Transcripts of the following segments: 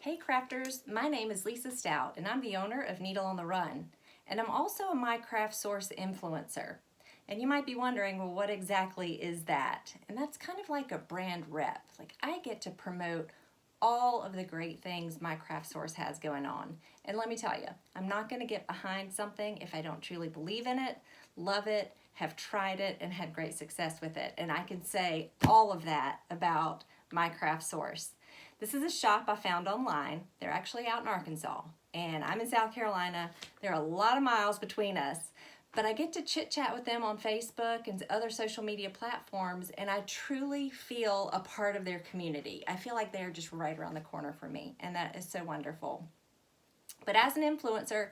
Hey crafters, my name is Lisa Stout and I'm the owner of Needle on the Run. And I'm also a My Craft Source influencer. And you might be wondering, well, what exactly is that? And that's kind of like a brand rep. Like I get to promote all of the great things My Craft Source has going on. And let me tell you, I'm not gonna get behind something if I don't truly believe in it, love it, have tried it, and had great success with it. And I can say all of that about My Craft Source. This is a shop I found online. They're actually out in Arkansas, and I'm in South Carolina. There are a lot of miles between us, but I get to chit chat with them on Facebook and other social media platforms, and I truly feel a part of their community. I feel like they're just right around the corner for me, and that is so wonderful. But as an influencer,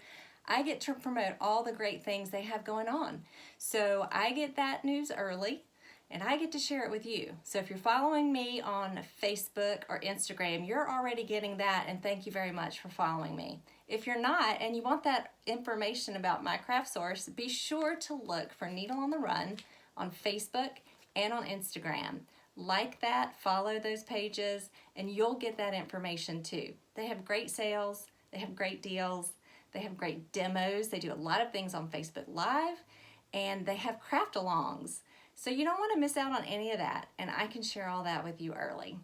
I get to promote all the great things they have going on. So I get that news early, and I get to share it with you. So if you're following me on Facebook or Instagram, you're already getting that, and thank you very much for following me. If you're not, and you want that information about My Craft Source, be sure to look for Needle on the Run on Facebook and on Instagram. Like that, follow those pages, and you'll get that information too. They have great sales, they have great deals, they have great demos, they do a lot of things on Facebook Live, and they have craft alongs. So you don't want to miss out on any of that, and I can share all that with you early.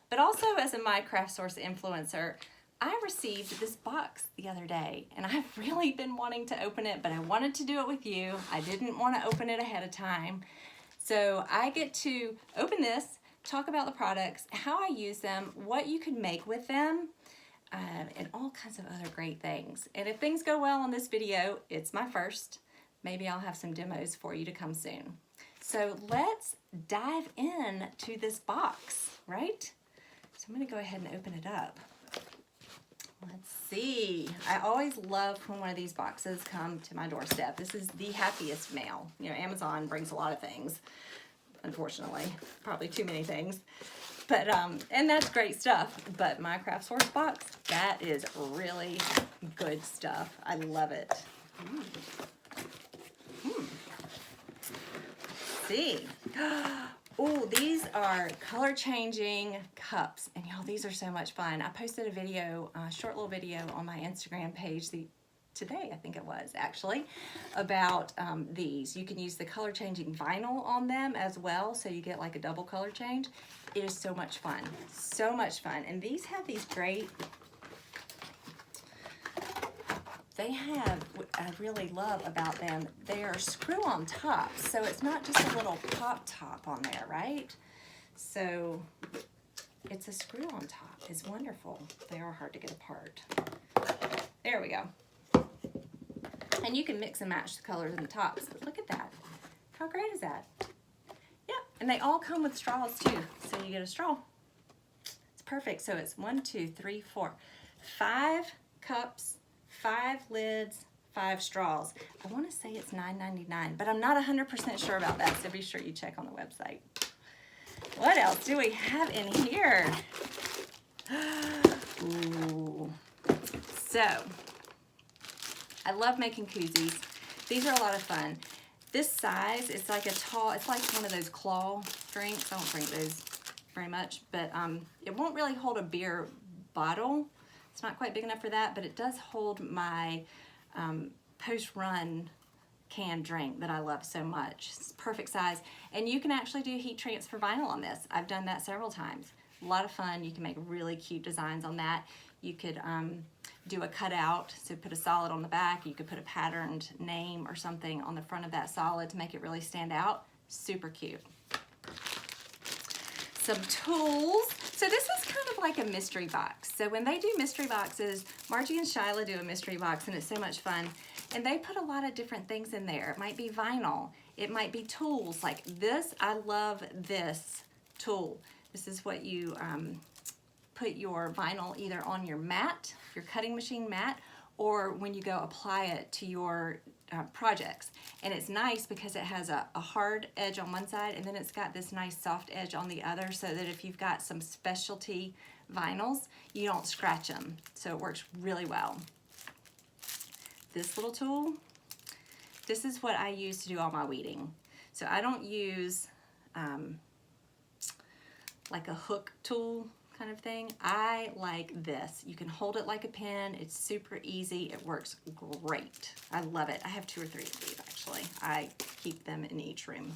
But also as a My Craft Source influencer, I received this box the other day, and I've really been wanting to open it, but I wanted to do it with you. I didn't want to open it ahead of time. So I get to open this, talk about the products, how I use them, what you can make with them, and all kinds of other great things. And if things go well on this video, it's my first. Maybe I'll have some demos for you to come soon. So let's dive in to this box, right? So I'm gonna go ahead and open it up. Let's see. I always love when one of these boxes come to my doorstep. This is the happiest mail. You know, Amazon brings a lot of things, unfortunately, probably too many things. But, and that's great stuff, but My Craft Source box, that is really good stuff. I love it. See. Oh, these are color changing cups, and y'all, these are so much fun. I posted a video, a short little video on my Instagram page today, I think it was actually, about these. You can use the color changing vinyl on them as well, so you get like a double color change. It is so much fun, so much fun. And these have these great, they have, what I really love about them, they are screw-on tops, so it's not just a little pop top on there, right? So it's a screw-on top. It's wonderful. They are hard to get apart. There we go. And you can mix and match the colors in the tops, but look at that. How great is that? Yeah, and they all come with straws too, so you get a straw. It's perfect. So it's 1, 2, 3, 4, 5 cups, 5 lids, 5 straws. I want to say it's $9.99, but I'm not 100% sure about that, so be sure you check on the website. What else do we have in here? Ooh. So, I love making koozies. These are a lot of fun. This size, it's like a tall, it's like one of those claw drinks. I don't drink those very much, but it won't really hold a beer bottle. It's not quite big enough for that, but it does hold my post-run canned drink that I love so much. It's perfect size. And you can actually do heat transfer vinyl on this. I've done that several times. A lot of fun. You can make really cute designs on that. You could do a cutout, so put a solid on the back. You could put a patterned name or something on the front of that solid to make it really stand out. Super cute. Some tools. So this is kind of like a mystery box. So when they do mystery boxes, Margie and Shyla do a mystery box, and it's so much fun. And they put a lot of different things in there. It might be vinyl. It might be tools like this. I love this tool. This is what you put your vinyl either on your mat, your cutting machine mat, or when you go apply it to your projects. And it's nice because it has a hard edge on one side, and then it's got this nice soft edge on the other, so that if you've got some specialty vinyls, you don't scratch them. So it works really well. This little tool, this is what I use to do all my weeding. So I don't use like a hook tool kind of thing. I like this. You can hold it like a pen. It's super easy. It works great. I love it. I have 2 or 3 of these actually. I keep them in each room.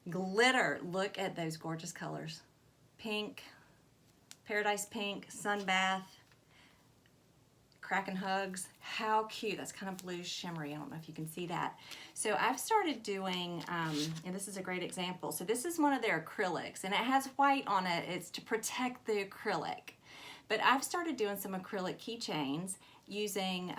Glitter. Look at those gorgeous colors. Pink, Paradise Pink, Sunbath, Crackin' Hugs. How cute. That's kind of blue shimmery. I don't know if you can see that. So I've started doing, and this is a great example. So this is one of their acrylics, and it has white on it. It's to protect the acrylic. But I've started doing some acrylic keychains using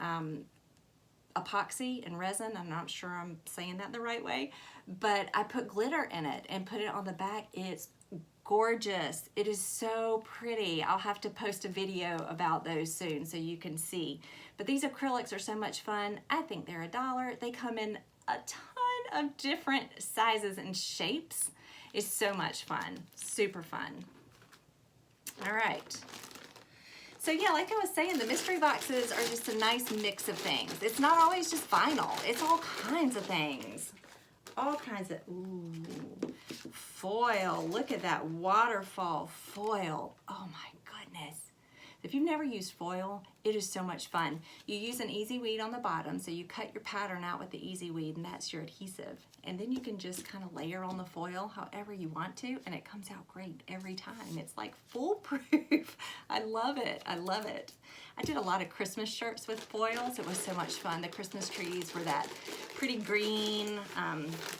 epoxy and resin. I'm not sure I'm saying that the right way, but I put glitter in it and put it on the back. It's gorgeous. It is so pretty. I'll have to post a video about those soon so you can see. But these acrylics are so much fun. I think they're $1. They come in a ton of different sizes and shapes. It's so much fun. Super fun. All right. So yeah, like I was saying, the mystery boxes are just a nice mix of things. It's not always just vinyl. It's all kinds of things. All kinds of, ooh, foil. Look at that waterfall foil. Oh my goodness. If you've never used foil, it is so much fun. You use an Easyweed on the bottom, so you cut your pattern out with the Easyweed, and that's your adhesive. And then you can just kind of layer on the foil however you want to, and it comes out great every time. It's like foolproof. I love it. I love it. I did a lot of Christmas shirts with foils. It was so much fun. The Christmas trees were that pretty green,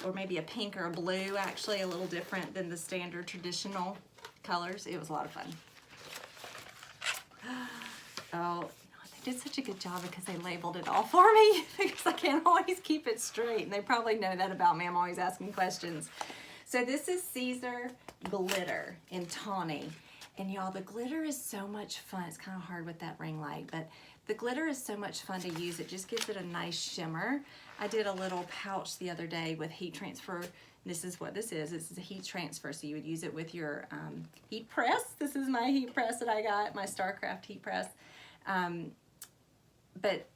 or maybe a pink or a blue, actually a little different than the standard traditional colors. It was a lot of fun. Oh, they did such a good job because they labeled it all for me because I can't always keep it straight, and they probably know that about me. I'm always asking questions. So this is Cesar Glitter in Tawny. And y'all, the glitter is so much fun. It's kind of hard with that ring light, but the glitter is so much fun to use. It just gives it a nice shimmer. I did a little pouch the other day with heat transfer. This is what this is. This is a heat transfer, so you would use it with your heat press. This is my heat press that I got, my Starcraft heat press. But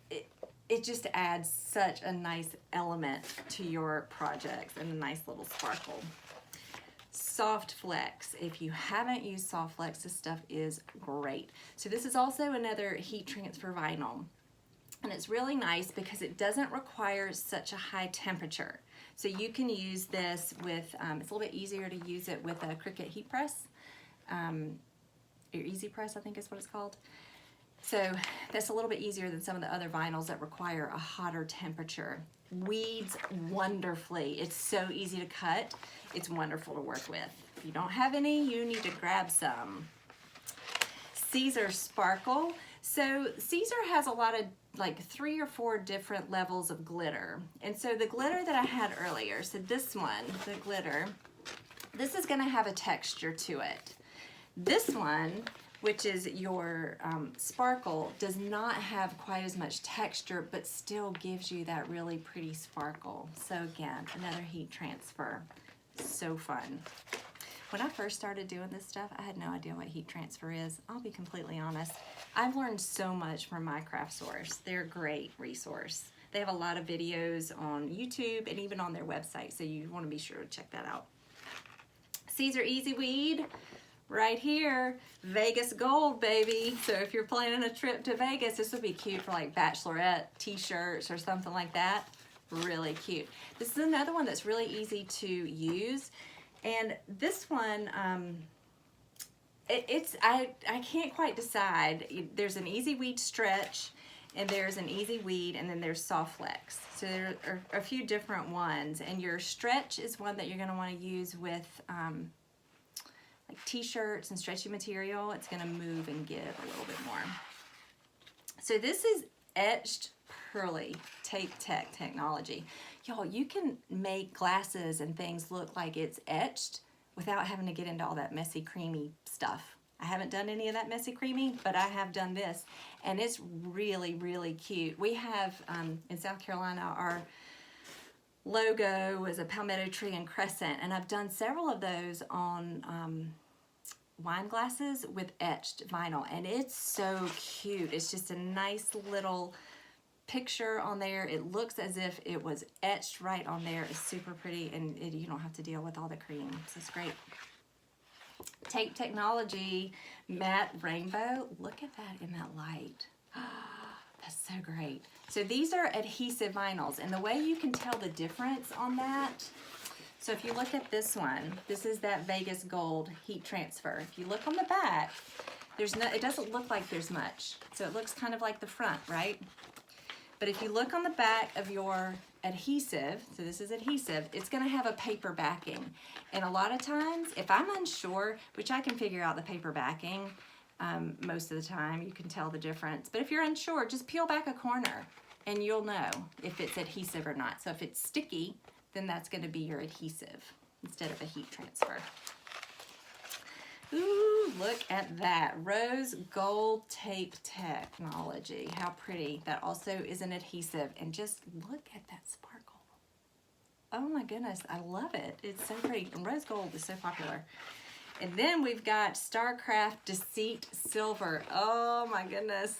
it just adds such a nice element to your projects and a nice little sparkle. Soft Flex. If you haven't used Soft Flex, this stuff is great. So this is also another heat transfer vinyl. And it's really nice because it doesn't require such a high temperature. So you can use this with, it's a little bit easier to use it with a Cricut heat press. Your Easy Press, I think is what it's called. So that's a little bit easier than some of the other vinyls that require a hotter temperature. Weeds wonderfully. It's so easy to cut. It's wonderful to work with. If you don't have any, you need to grab some. Cesar Sparkle. So Cesar has a lot of like 3 or 4 different levels of glitter. And so the glitter that I had earlier, so this one, the glitter, this is gonna have a texture to it. This one, which is your sparkle, does not have quite as much texture, but still gives you that really pretty sparkle. So again, another heat transfer. So fun. When I first started doing this stuff, I had no idea what heat transfer is. I'll be completely honest. I've learned so much from my craft source. They're a great resource. They have a lot of videos on YouTube and even on their website, so you want to be sure to check that out. Cesar Easyweed. Right here, Vegas gold, baby. So if you're planning a trip to Vegas, this would be cute for like bachelorette t-shirts or something like that. Really cute. This is another one that's really easy to use. And this one, I can't quite decide. There's an Easyweed stretch, and there's an Easyweed, and then there's Soft Flex. So there are a few different ones. And your stretch is one that you're gonna wanna use with like t-shirts and stretchy material. It's gonna move and give a little bit more. So this is etched pearly tape tech technology. Y'all, you can make glasses and things look like it's etched without having to get into all that messy creamy stuff. I haven't done any of that messy creamy, but I have done this, and it's really, really cute. We have in South Carolina, our logo was a palmetto tree and crescent, and I've done several of those on wine glasses with etched vinyl, and it's so cute. It's just a nice little picture on there. It looks as if it was etched right on there. It's super pretty, and you don't have to deal with all the cream, so it's great. Tape Technology Matte Rainbow. Look at that in that light. That's so great. So these are adhesive vinyls, and the way you can tell the difference on that, so if you look at this one, this is that Vegas Gold heat transfer. If you look on the back, it doesn't look like there's much. So it looks kind of like the front, right? But if you look on the back of your adhesive, so this is adhesive, it's gonna have a paper backing. And a lot of times, if I'm unsure, which I can figure out the paper backing most of the time, you can tell the difference. But if you're unsure, just peel back a corner and you'll know if it's adhesive or not. So if it's sticky, then that's gonna be your adhesive instead of a heat transfer. Ooh, look at that. Rose Gold Tape Technology. How pretty. That also is an adhesive. And just look at that sparkle. Oh my goodness, I love it. It's so pretty. And rose gold is so popular. And then we've got Starcraft Deceit Silver. Oh my goodness.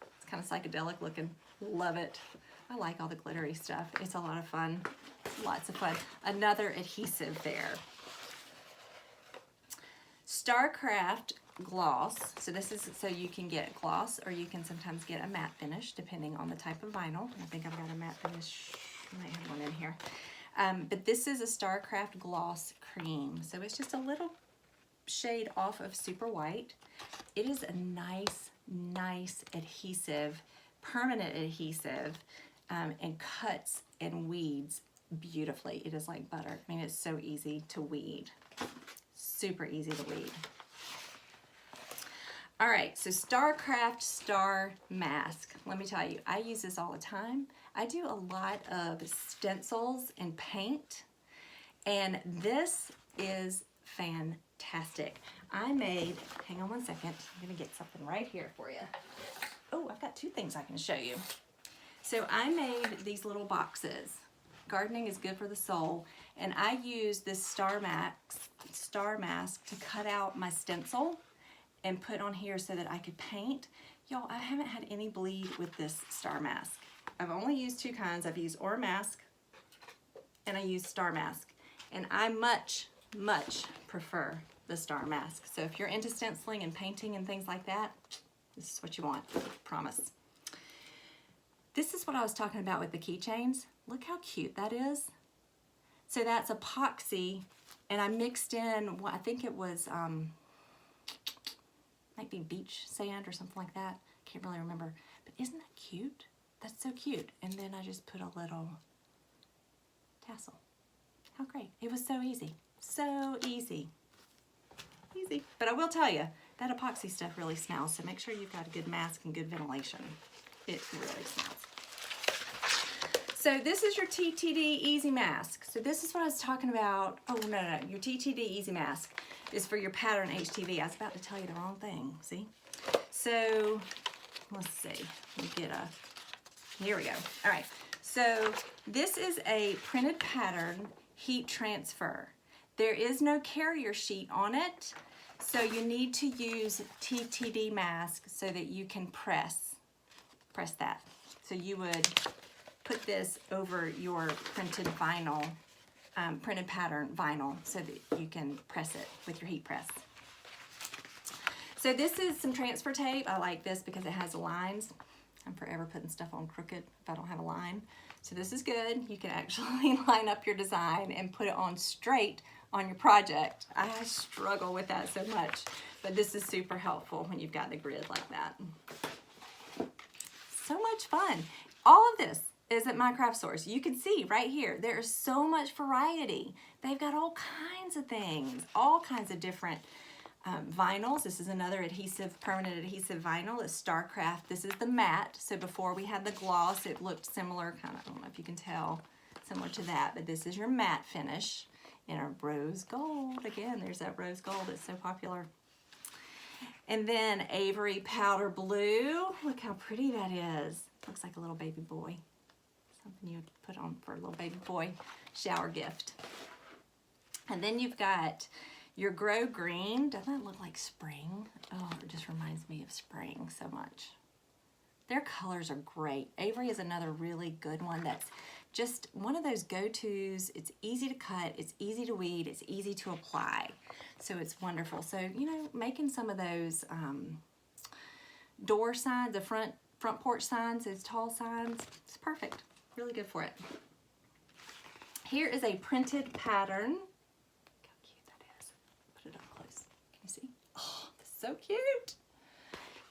It's kind of psychedelic looking. Love it. I like all the glittery stuff. It's a lot of fun. Lots of fun. Another adhesive there. Starcraft Gloss. So this is so you can get gloss or you can sometimes get a matte finish depending on the type of vinyl. I think I've got a matte finish. I might have one in here. But this is a Starcraft Gloss cream. So it's just a little shade off of Super White. It is a nice, nice adhesive, permanent adhesive, and cuts and weeds beautifully. It is like butter. I mean, it's so easy to weed. Super easy to weed. All right, so Starcraft Star Mask. Let me tell you, I use this all the time. I do a lot of stencils and paint, and this is fantastic. I made, hang on one second, I'm gonna get something right here for you. Oh, I've got two things I can show you. So I made these little boxes. Gardening is good for the soul, and I use this Star Mask to cut out my stencil and put on here so that I could paint. Y'all, I haven't had any bleed with this Star Mask. I've only used two kinds. I've used Ore Mask and I use Star Mask, and I much, much prefer the Star Mask. So if you're into stenciling and painting and things like that, this is what you want, I promise. This is what I was talking about with the keychains. Look how cute that is. So that's epoxy, and I mixed in, well, I think it was, might be beach sand or something like that. Can't really remember, but isn't that cute? That's so cute. And then I just put a little tassel. How great. It was so easy. So easy. Easy. But I will tell you, that epoxy stuff really smells, so make sure you've got a good mask and good ventilation. It really smells. So this is your Ttd Easy Mask. So this is what I was talking about. Oh, no. Your Ttd Easy Mask is for your pattern HTV. I was about to tell you the wrong thing, see? So, let's see. Let me get here we go. All right. So this is a printed pattern heat transfer. There is no carrier sheet on it, so you need to use Ttd Mask so that you can press that. So you would put this over your printed vinyl, printed pattern vinyl, so that you can press it with your heat press. So this is some transfer tape. I like this because it has lines. I'm forever putting stuff on crooked if I don't have a line. So this is good. You can actually line up your design and put it on straight on your project. I struggle with that so much, but this is super helpful when you've got the grid like that. So much fun. All of this is at my craft source. You can see right here, there is so much variety. They've got all kinds of things, all kinds of different vinyls. This is another adhesive, permanent adhesive vinyl. It's Starcraft. This is the matte. So before we had the gloss, it looked similar, kind of, I don't know if you can tell, similar to that, but this is your matte finish in a rose gold. Again, there's that rose gold. It's so popular. And then Avery Powder Blue. Look how pretty that is. Looks like a little baby boy. Something you would put on for a little baby boy shower gift. And then you've got your Grow Green. Doesn't that look like spring? Oh, it just reminds me of spring so much. Their colors are great. Avery is another really good one that's just one of those go-tos. It's easy to cut, it's easy to weed, it's easy to apply. So it's wonderful. So, you know, making some of those door signs, the front porch signs, those tall signs, it's perfect. Really good for it. Here is a printed pattern. Look how cute that is. Put it up close. Can you see? Oh, this is so cute.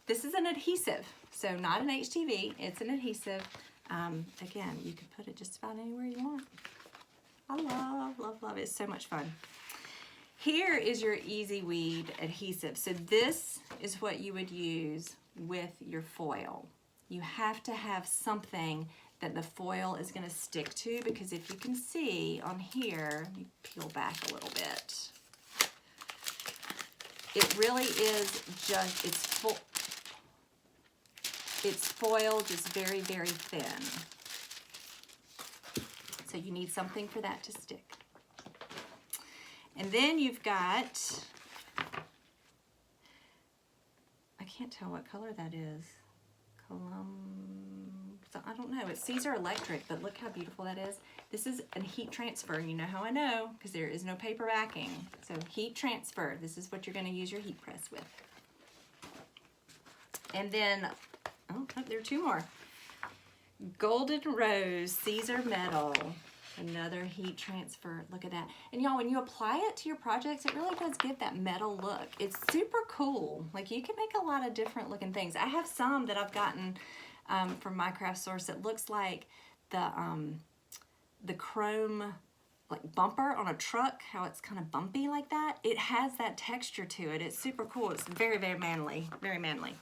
This is an adhesive, so not an HTV, it's an adhesive. Again, you can put it just about anywhere you want. I love, love, love it. It's so much fun. Here is your Easyweed adhesive. So this is what you would use with your foil. You have to have something that the foil is going to stick to, because if you can see on here, let me peel back a little bit. It really is just, it's foil, just very, very thin. So you need something for that to stick. And then you've got, I can't tell what color that is. I don't know, it's Cesar Electric, but look how beautiful that is. This is a heat transfer. You know how I know, because there is no paper backing. So heat transfer, this is what you're going to use your heat press with. And then, oh, there are two more. Golden Rose Cesar Metal, another heat transfer. Look at that. And y'all, when you apply it to your projects, it really does give that metal look. It's super cool. Like, you can make a lot of different looking things. I have some that I've gotten from my craft source that looks like the chrome like bumper on a truck, how it's kind of bumpy like that. It has that texture to it. It's super cool. It's very, very manly, very manly.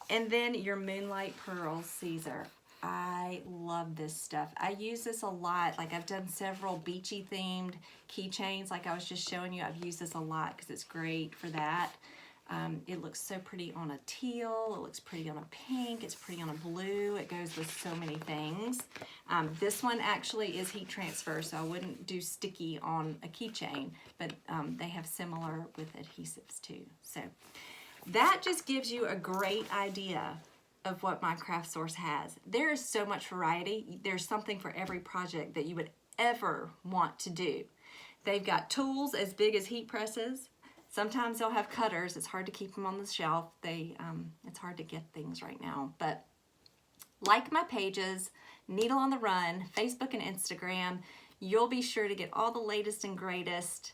And then your Moonlight Pearl Cesar. I love this stuff. I use this a lot. Like, I've done several beachy themed keychains like I was just showing you. I've used this a lot because it's great for that. It looks so pretty on a teal. It looks pretty on a pink. It's pretty on a blue. It goes with so many things. This one actually is heat transfer, so I wouldn't do sticky on a keychain, but they have similar with adhesives too. So that just gives you a great idea of what my craft source has. There is so much variety. There's something for every project that you would ever want to do. They've got tools as big as heat presses. Sometimes they'll have cutters. It's hard to keep them on the shelf. It's hard to get things right now. But like my pages, Needle on the Run, Facebook and Instagram, you'll be sure to get all the latest and greatest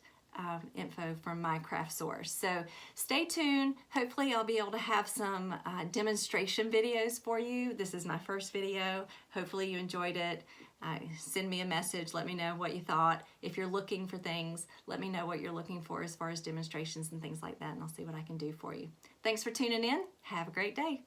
info from my craft source. So stay tuned. Hopefully I'll be able to have some demonstration videos for you. This is my first video. Hopefully you enjoyed it. Send me a message. Let me know what you thought. If you're looking for things, let me know what you're looking for as far as demonstrations and things like that, and I'll see what I can do for you. Thanks for tuning in. Have a great day.